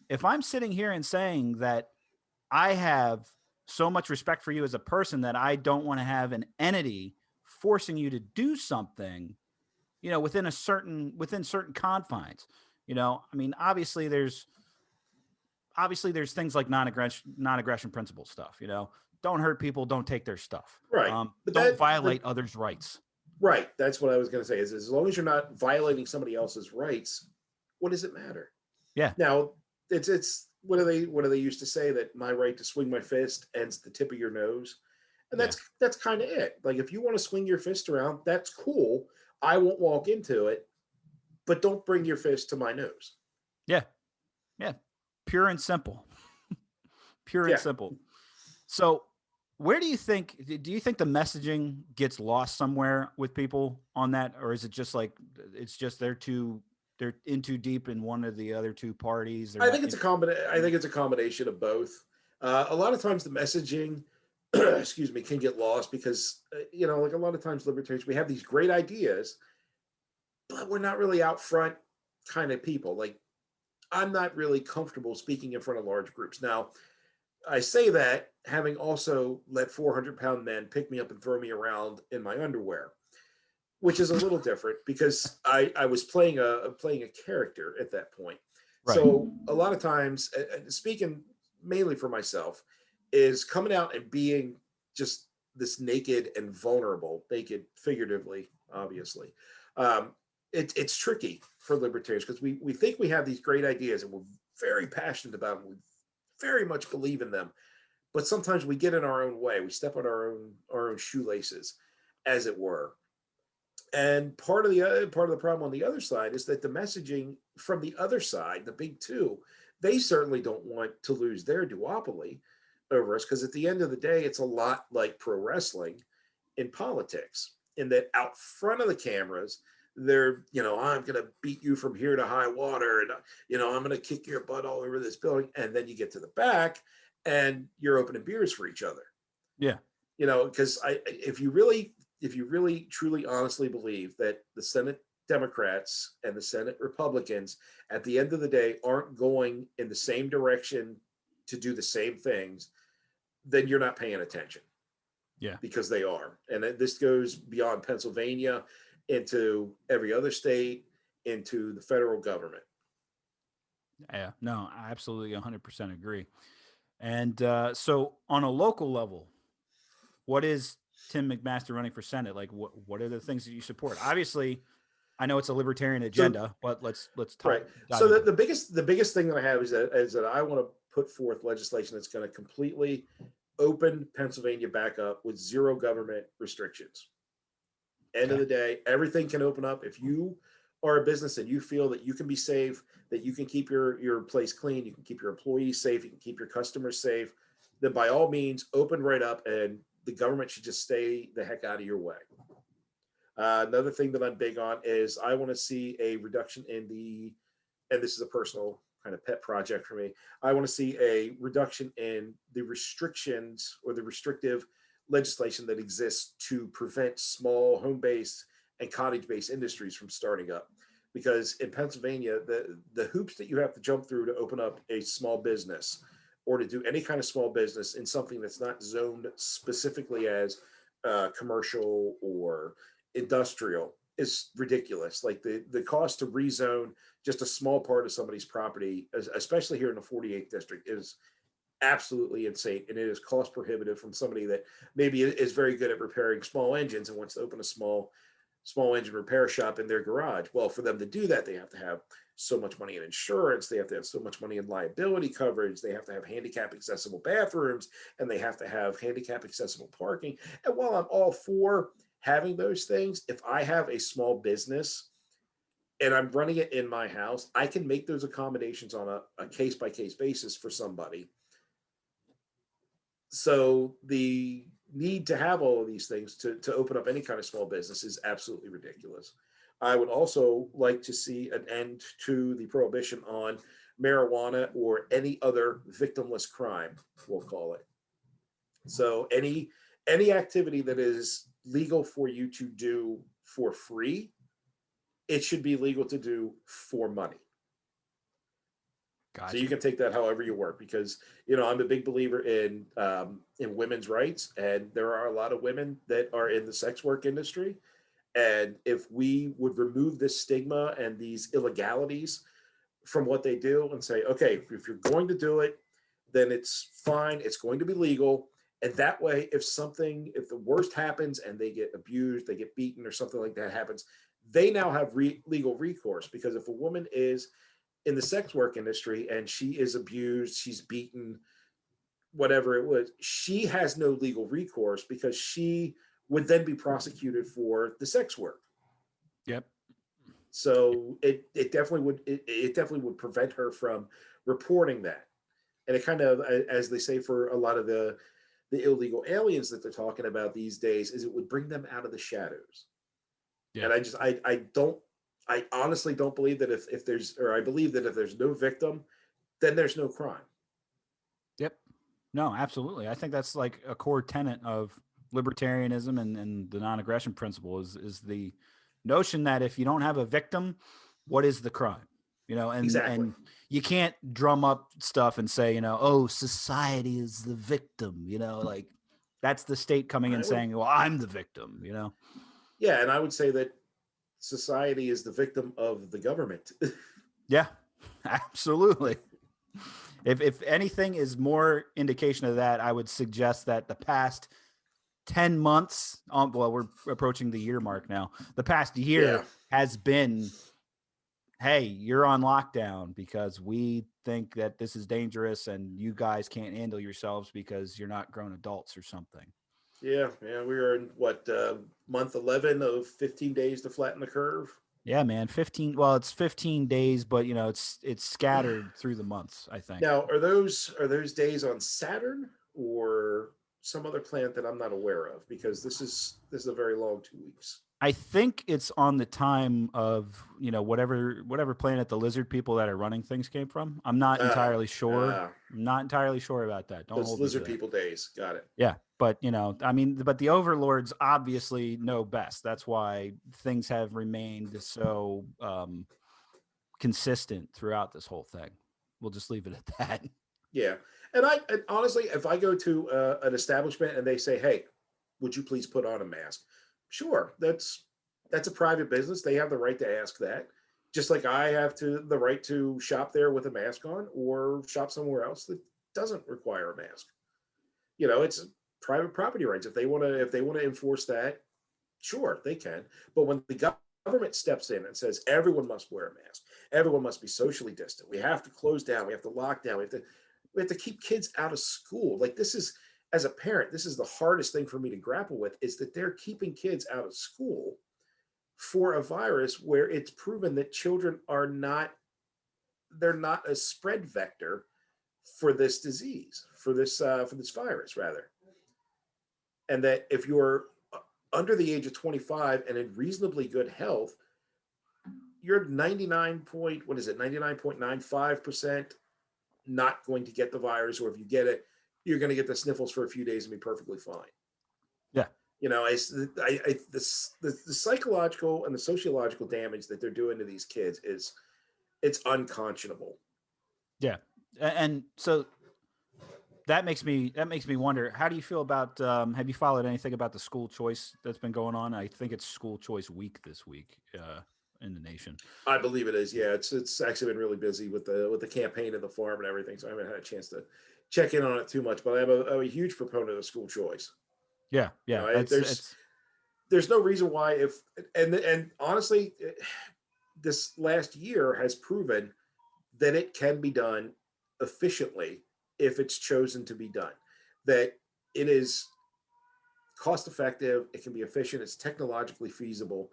if I'm sitting here and saying that I have so much respect for you as a person that I don't want to have an entity forcing you to do something, within certain confines. I mean, obviously there's things like non-aggression principle stuff. Don't hurt people, don't take their stuff. Right. Don't violate others' rights. Right. That's what I was going to say, is as long as you're not violating somebody else's rights, what does it matter? Yeah. Now, it's what do they used to say, that my right to swing my fist ends at the tip of your nose? And that's kind of it. Like, if you want to swing your fist around, that's cool. I won't walk into it, but don't bring your fist to my nose. Yeah. Yeah. Pure and simple. Pure and simple. So where do you think the messaging gets lost somewhere with people on that? Or is it just like, they're in too deep in one of the other two parties? I think it's a combination of both. A lot of times the messaging, can get lost because, like, a lot of times libertarians, we have these great ideas, but we're not really out front kind of people. Like, I'm not really comfortable speaking in front of large groups. Now, I say that having also let 400-pound men pick me up and throw me around in my underwear, which is a little different, because I was playing a character at that point. Right. So a lot of times, speaking mainly for myself, is coming out and being just this naked and vulnerable, naked figuratively, obviously. It's tricky for libertarians, because we think we have these great ideas and we're very passionate about them. We very much believe in them, but sometimes we get in our own way. We step on our own shoelaces, as it were. And part of the problem on the other side is that the messaging from the other side, the big two, they certainly don't want to lose their duopoly over us, because at the end of the day, it's a lot like pro wrestling in politics, in that out front of the cameras, they're, I'm going to beat you from here to high water, and, I'm going to kick your butt all over this building. And then you get to the back and you're opening beers for each other. Yeah. Because if you really truly honestly believe that the Senate Democrats and the Senate Republicans at the end of the day aren't going in the same direction to do the same things, then you're not paying attention. Yeah. Because they are. And this goes beyond Pennsylvania into every other state, into the federal government. Yeah, no, I absolutely 100% agree. And so on a local level, what is Tim McMaster running for Senate? Like, what are the things that you support? Obviously, I know it's a libertarian agenda, but let's talk. Right. So the biggest thing that I have is that I want to put forth legislation that's going to completely open Pennsylvania back up with zero government restrictions. End of the day, everything can open up. If you are a business and you feel that you can be safe, that you can keep your place clean, you can keep your employees safe, you can keep your customers safe, then by all means, open right up, and the government should just stay the heck out of your way. Another thing that I'm big on is I want to see a reduction in and this is a personal kind of pet project for me. I want to see a reduction in the restrictions or the restrictive legislation that exists to prevent small home-based and cottage-based industries from starting up. Because in Pennsylvania, the hoops that you have to jump through to open up a small business or to do any kind of small business in something that's not zoned specifically as commercial or industrial is ridiculous. Like the cost to rezone just a small part of somebody's property, especially here in the 48th district, is absolutely insane, and it is cost prohibitive from somebody that maybe is very good at repairing small engines and wants to open a small engine repair shop in their garage. Well, for them to do that, they have to have so much money in insurance, they have to have so much money in liability coverage, they have to have handicap accessible bathrooms, and they have to have handicap accessible parking. And while I'm all for having those things, if I have a small business and I'm running it in my house, I can make those accommodations on a case-by-case basis for somebody. So the need to have all of these things to open up any kind of small business is absolutely ridiculous. I would also like to see an end to the prohibition on marijuana or any other victimless crime, we'll call it. So any activity that is legal for you to do for free, it should be legal to do for money. Gotcha. So you can take that however you work, because I'm a big believer in women's rights, and there are a lot of women that are in the sex work industry. And if we would remove this stigma and these illegalities from what they do and say, okay, if you're going to do it, then it's fine, it's going to be legal. And that way, if the worst happens and they get abused, they get beaten or something like that happens, they now have legal recourse. Because if a woman is in the sex work industry and she is abused, she's beaten, whatever it was, she has no legal recourse because she would then be prosecuted for the sex work. Yep. So it definitely would prevent her from reporting that. And it kind of, as they say for a lot of the illegal aliens that they're talking about these days, is it would bring them out of the shadows. Yeah. And I honestly don't believe that I believe that if there's no victim, then there's no crime. Yep. No, absolutely. I think that's like a core tenet of libertarianism and the non-aggression principle is the notion that if you don't have a victim, what is the crime? And you can't drum up stuff and say, oh, society is the victim, like that's the state coming in saying, well, I'm the victim, Yeah. And I would say that society is the victim of the government. Yeah, absolutely. If anything is more indication of that, I would suggest that the past 10 months, well, we're approaching the year mark now. The past year has been, hey, you're on lockdown because we think that this is dangerous and you guys can't handle yourselves because you're not grown adults or something. Yeah. We are in month 11 of 15 days to flatten the curve. Yeah, man. 15. Well, it's 15 days, but it's scattered through the months, I think. Now, are those days on Saturn or some other planet that I'm not aware of? Because this is a very long 2 weeks. I think it's on the time of, whatever planet the lizard people that are running things came from. I'm not entirely sure. I'm not entirely sure about that. Don't hold lizard people days. Got it. Yeah. But, but the overlords obviously know best. That's why things have remained so consistent throughout this whole thing. We'll just leave it at that. Yeah. And honestly, if I go to an establishment and they say, hey, would you please put on a mask? Sure. That's a private business. They have the right to ask that. Just like I have the right to shop there with a mask on or shop somewhere else that doesn't require a mask. It's private property rights. If they want to enforce that, sure, they can. But when the government steps in and says everyone must wear a mask, everyone must be socially distant, we have to close down, we have to lock down, we have to keep kids out of school. Like, this is, as a parent, this is the hardest thing for me to grapple with, is that they're keeping kids out of school for a virus where it's proven that children are not, they're not a spread vector for this disease, for this virus rather. And that if you're under the age of 25 and in reasonably good health, you're 99.95% not going to get the virus, or if you get it, you're going to get the sniffles for a few days and be perfectly fine. Yeah. You know, the psychological and the sociological damage that they're doing to these kids it's unconscionable. Yeah. And so that makes me wonder, how do you feel about, have you followed anything about the school choice that's been going on? I think it's school choice week this week in the nation. I believe it is. Yeah, it's actually been really busy with the campaign and the farm and everything. So I haven't had a chance to check in on it too much, but I'm a huge proponent of school choice. Yeah. Yeah. You know, there's no reason why and honestly, this last year has proven that it can be done efficiently if it's chosen to be done. That it is cost effective, it can be efficient, it's technologically feasible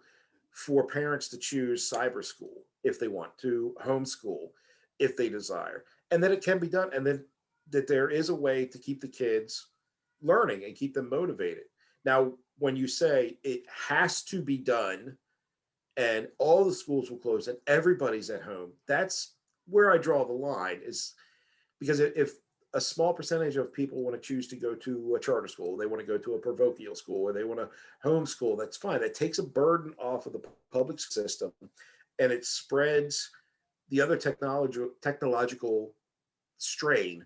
for parents to choose cyber school if they want to, homeschool if they desire, and that it can be done, and then that there is a way to keep the kids learning and keep them motivated. Now, when you say it has to be done and all the schools will close and everybody's at home, that's where I draw the line, is because if a small percentage of people want to choose to go to a charter school, they want to go to a parochial school, or they want to homeschool, that's fine. That takes a burden off of the public system and it spreads the other technological strain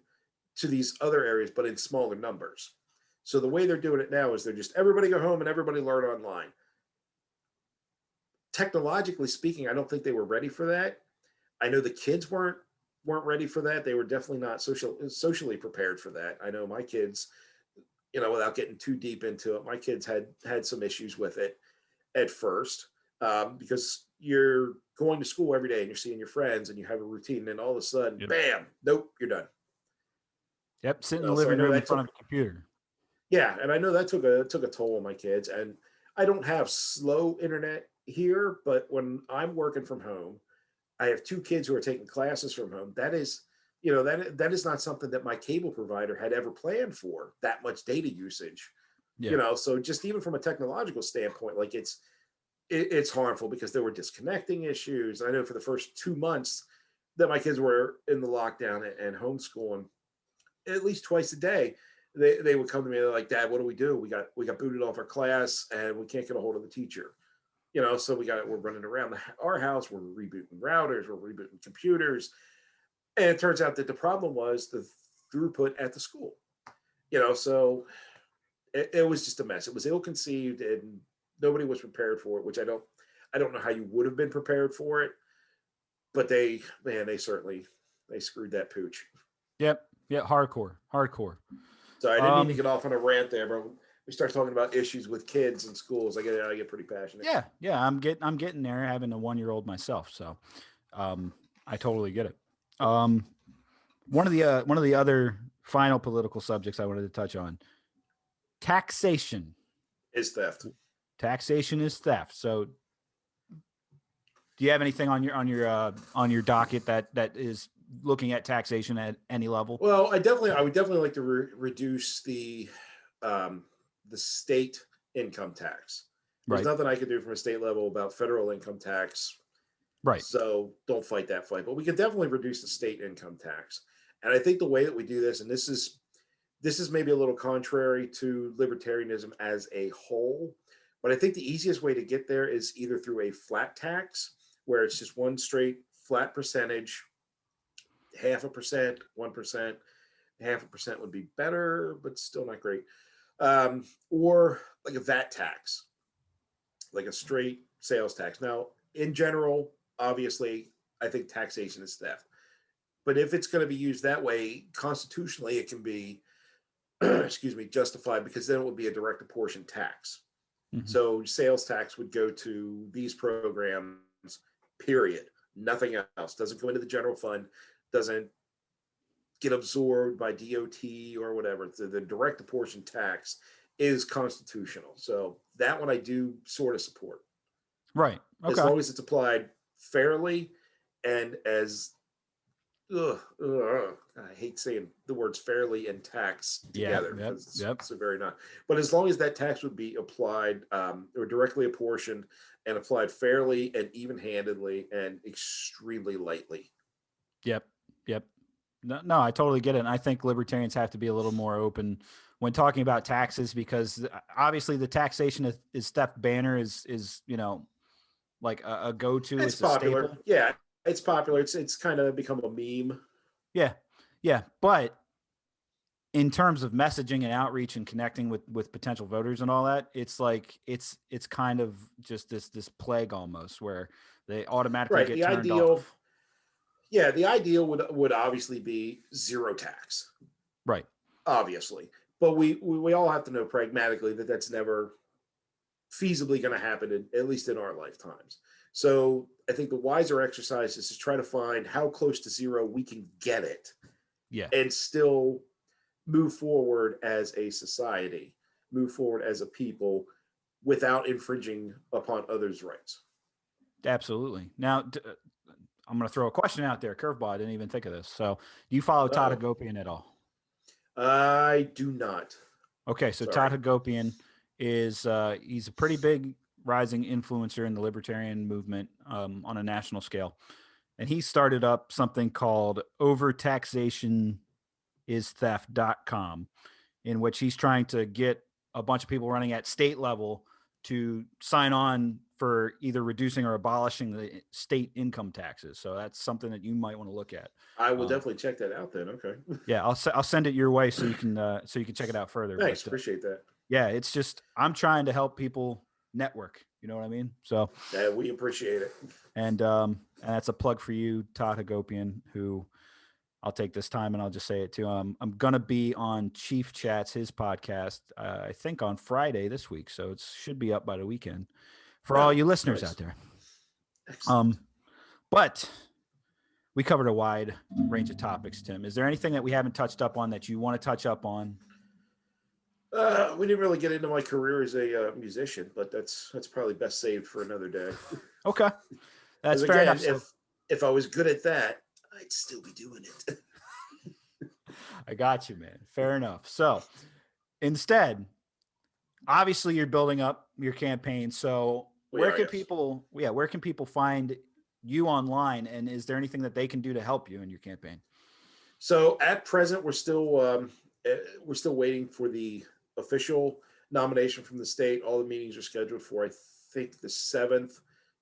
to these other areas, but in smaller numbers. So the way they're doing it now is they're just everybody go home and everybody learn online. Technologically speaking, I don't think they were ready for that. I know the kids weren't ready for that. They were definitely not socially prepared for that. I know my kids, you know, without getting too deep into it, my kids had some issues with it at first, because you're going to school every day and you're seeing your friends and you have a routine, and then all of a sudden, bam, nope, you're done. Yep, sit in the living room in front of a computer. Yeah, and I know that took a toll on my kids. And I don't have slow internet here, but when I'm working from home, I have two kids who are taking classes from home. That is, you know, that is not something that my cable provider had ever planned for, that much data usage. Yeah. You know, so just even from a technological standpoint, like it's harmful because there were disconnecting issues. I know for the first 2 months that my kids were in the lockdown and homeschooling, at least twice a day, they would come to me, they're like, Dad, what do? We got booted off our class and we can't get a hold of the teacher. You know, so we're running around our house, we're rebooting routers, we're rebooting computers. And it turns out that the problem was the throughput at the school. You know, so it was just a mess. It was ill-conceived and nobody was prepared for it, which I don't know how you would have been prepared for it, but they screwed that pooch. Yep. Yeah. Hardcore. So I didn't mean to get off on a rant there, but we start talking about issues with kids and schools, I get pretty passionate. Yeah. I'm getting there, having a 1-year-old myself. So, I totally get it. One of the other final political subjects I wanted to touch on, taxation is theft. Taxation is theft. So do you have anything on your docket that is looking at taxation at any level? Well, I would definitely like to reduce the state income tax. There's nothing I can do from a state level about federal income tax. Right. So don't fight that fight, but we can definitely reduce the state income tax. And I think the way that we do this, and this is maybe a little contrary to libertarianism as a whole, but I think the easiest way to get there is either through a flat tax, where it's just one straight flat percentage, 0.5%, 1%. 0.5% would be better, but still not great. Or like a VAT tax, like a straight sales tax. Now, in general, obviously, I think taxation is theft. But if it's going to be used that way, constitutionally, it can be, justified, because then it would be a direct apportion tax. Mm-hmm. So sales tax would go to these programs, period. Nothing else. Doesn't go into the general fund, doesn't get absorbed by DOT or whatever. The direct apportion tax is constitutional. So that one I do sort of support. Right. As Okay. long as it's applied fairly and as I hate saying the words fairly and tax Yeah. together Yep. because Yep. it's very not. But as long as that tax would be applied or directly apportioned and applied fairly and even-handedly and extremely lightly. Yep. Yep. No, I totally get it. And I think libertarians have to be a little more open when talking about taxes, because obviously the taxation is theft banner is like a go-to. It's It's a popular. staple. Yeah, it's popular. It's kind of become a meme. Yeah. Yeah. But in terms of messaging and outreach and connecting with potential voters and all that, it's like it's kind of just this plague almost where they automatically Right. get The turned ideal, off. yeah, the ideal would obviously be zero tax, Right. obviously. But we all have to know pragmatically that that's never feasibly going to happen, at least in our lifetimes. So I think the wiser exercise is to try to find how close to zero we can get it Yeah. and still move forward as a society, move forward as a people without infringing upon others' rights. Absolutely. Now, I'm going to throw a question out there. Curveball. I didn't even think of this. So, do you follow Todd Hagopian at all? I do not. Okay, so Sorry. Todd Hagopian is he's a pretty big rising influencer in the libertarian movement on a national scale, and he started up something called overtaxationistheft.com, in which he's trying to get a bunch of people running at state level to sign on for either reducing or abolishing the state income taxes. So that's something that you might want to look at. I will definitely check that out then. Okay. Yeah, I'll send it your way so you can check it out further. Thanks. But, appreciate that. yeah, it's just I'm trying to help people network. You know what I mean? So yeah, we appreciate it. And that's a plug for you, Todd Hagopian, who I'll take this time and I'll just say it too. I'm gonna be on Chief Chats, his podcast, I think on Friday this week, so it should be up by the weekend for all you listeners out there. But we covered a wide range of topics, Tim. Is there anything that we haven't touched up on that you want to touch up on? We didn't really get into my career as a musician, but that's probably best saved for another day. Okay, that's fair enough. If I was good at that, I'd still be doing it. I got you, man. Fair enough. So instead, obviously you're building up your campaign. So where can people find you online, and is there anything that they can do to help you in your campaign? So at present, we're still waiting for the official nomination from the state. All the meetings are scheduled for, I think, the 7th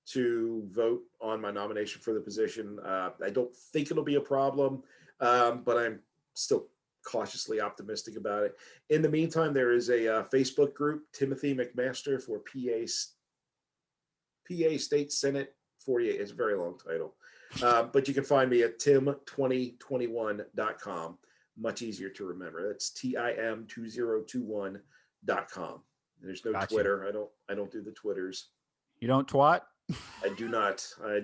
to vote on my nomination for the position. I don't think it'll be a problem, but I'm still cautiously optimistic about it. In the meantime, there is a Facebook group, Timothy McMaster for PA State Senate 48. It's a very long title. But you can find me at tim2021.com. Much easier to remember. That's tim2021.com. There's no Twitter. I don't do the Twitters. You don't twat? I do not. I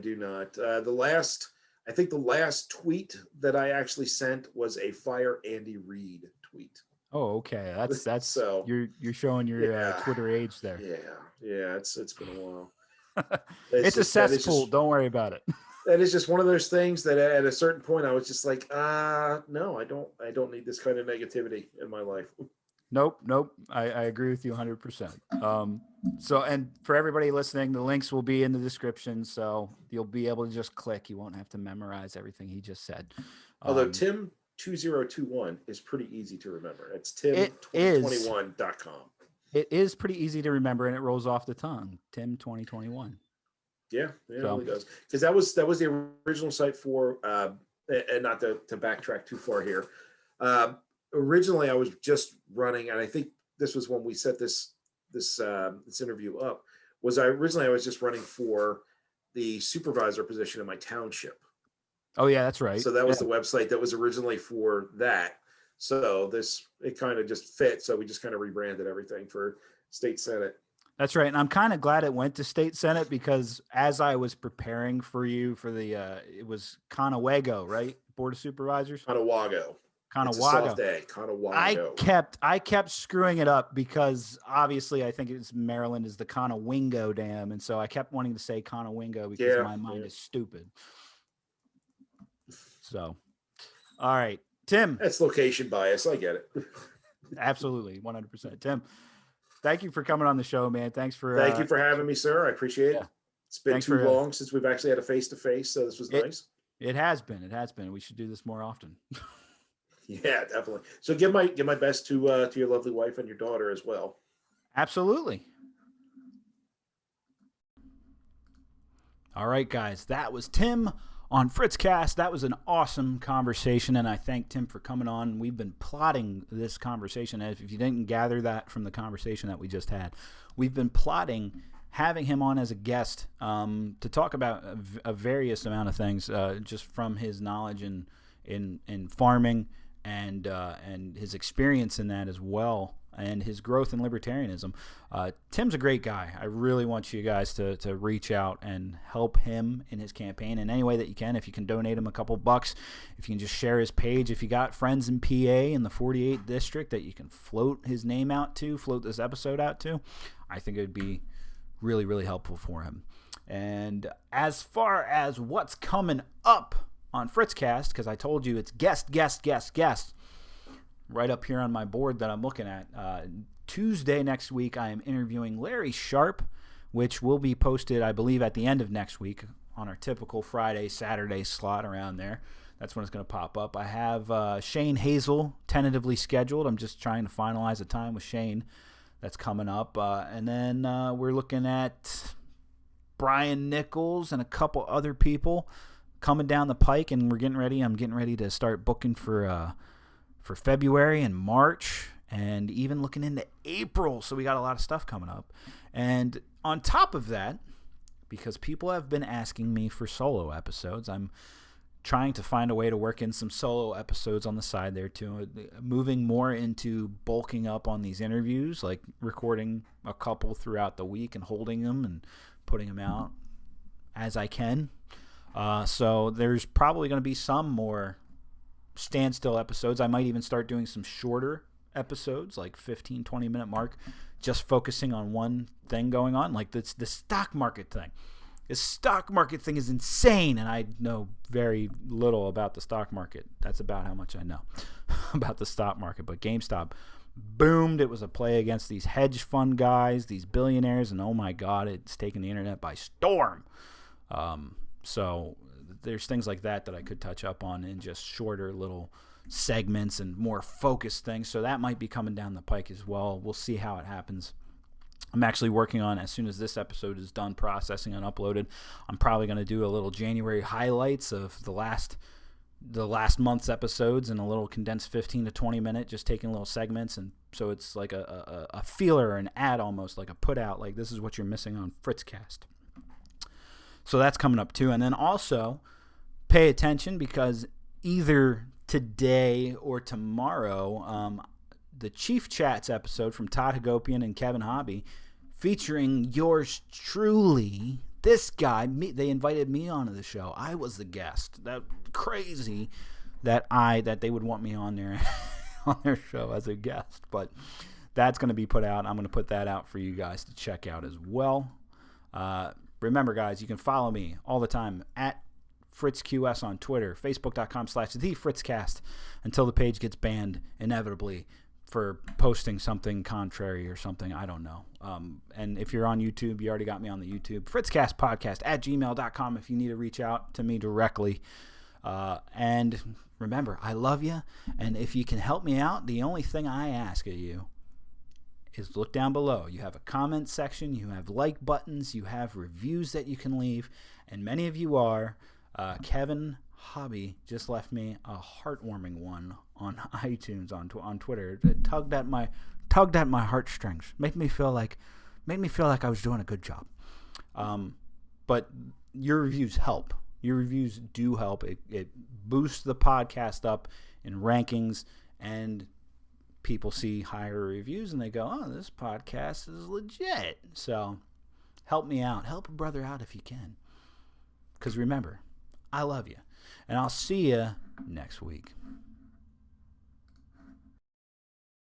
think the last tweet that I actually sent was a Fire Andy Reid tweet. Oh, okay. That's so you're showing your Twitter age there. Yeah. It's been a while. It's a cesspool. Don't worry about it. That is just one of those things that at a certain point I was just like, no, I don't need this kind of negativity in my life. Nope. I agree with you 100%. So, and for everybody listening, the links will be in the description, so you'll be able to just click. You won't have to memorize everything he just said. Although Tim2021 is pretty easy to remember. It's tim2021.com. It is pretty easy to remember, and it rolls off the tongue. Tim2021. Yeah, it really does. Because that was the original site for, and not to backtrack too far here. Originally, I was just running, and I think this was when we set this interview up. I was just running for the supervisor position in my township. Oh yeah, that's right. So that was the website that was originally for that. So it kind of just fit. So we just kind of rebranded everything for state senate. That's right. And I'm kind of glad it went to state senate, because as I was preparing for you for the, it was Conewago, right? Board of Supervisors. Conewago. It's a soft A, Conawago. I kept screwing it up because obviously I think it's Maryland is the Conowingo Dam, and so I kept wanting to say Conowingo because my mind is stupid. So, all right, Tim. That's location bias. I get it. Absolutely, 100%. Tim, thank you for coming on the show, man. Thank you for having me, sir. I appreciate it. It's been too long since we've actually had a face-to-face, so this was nice. It has been. We should do this more often. Yeah, definitely. So give my best to your lovely wife and your daughter as well. Absolutely. All right, guys, that was Tim on FritzCast. That was an awesome conversation, and I thank Tim for coming on. We've been plotting this conversation. If you didn't gather that from the conversation that we just had, we've been plotting having him on as a guest to talk about a various amount of things, just from his knowledge in farming and his experience in that as well, and his growth in libertarianism. Tim's a great guy. I really want you guys to reach out and help him in his campaign in any way that you can. If you can donate him a couple bucks, if you can just share his page, if you got friends in PA in the 48th district that you can float his name out to, float this episode out to, I think it would be really, really helpful for him. And as far as what's coming up on FritzCast, because I told you it's guest, right up here on my board that I'm looking at. Tuesday next week, I am interviewing Larry Sharp, which will be posted, I believe, at the end of next week on our typical Friday, Saturday slot around there. That's when it's going to pop up. I have Shane Hazel tentatively scheduled. I'm just trying to finalize a time with Shane. That's coming up. And then we're looking at Brian Nichols and a couple other people coming down the pike, and we're getting ready. I'm getting ready to start booking for February and March, and even looking into April. So we got a lot of stuff coming up. And on top of that, because people have been asking me for solo episodes, I'm trying to find a way to work in some solo episodes on the side there too, moving more into bulking up on these interviews, like recording a couple throughout the week and holding them and putting them out as I can. So there's probably going to be some more standstill episodes. I might even start doing some shorter episodes, like 15, 20-minute mark, just focusing on one thing going on, like the stock market thing. The stock market thing is insane, and I know very little about the stock market. That's about how much I know about the stock market. But GameStop boomed. It was a play against these hedge fund guys, these billionaires, and oh my God, it's taken the internet by storm. So there's things like that I could touch up on in just shorter little segments and more focused things. So that might be coming down the pike as well. We'll see how it happens. I'm actually working on, as soon as this episode is done processing and uploaded, I'm probably going to do a little January highlights of the last month's episodes and a little condensed 15 to 20 minute, just taking little segments. And so it's like a feeler or an ad, almost like a put out, like this is what you're missing on FritzCast. So that's coming up too. And then also pay attention, because either today or tomorrow, the Chief Chats episode from Todd Hagopian and Kevin Hobby, featuring yours truly, this guy, they invited me onto the show. I was the guest. That crazy that they would want me on there on their show as a guest. But that's going to be put out. I'm going to put that out for you guys to check out as well. Remember, guys, you can follow me all the time at FritzQS on Twitter, Facebook.com/TheFritzCast, until the page gets banned inevitably for posting something contrary or something. I don't know. And if you're on YouTube, you already got me on the YouTube. FritzCastPodcast@gmail.com if you need to reach out to me directly. And remember, I love you. And if you can help me out, the only thing I ask of you is look down below. You have a comment section, you have like buttons, you have reviews that you can leave, and many of you are. Kevin Hobby just left me a heartwarming one on iTunes, on Twitter. It tugged at my heartstrings. Made me feel like I was doing a good job. But your reviews help. Your reviews do help. It boosts the podcast up in rankings, and people see higher reviews and they go, "Oh, this podcast is legit." So help me out. Help a brother out if you can. Because remember, I love you. And I'll see you next week.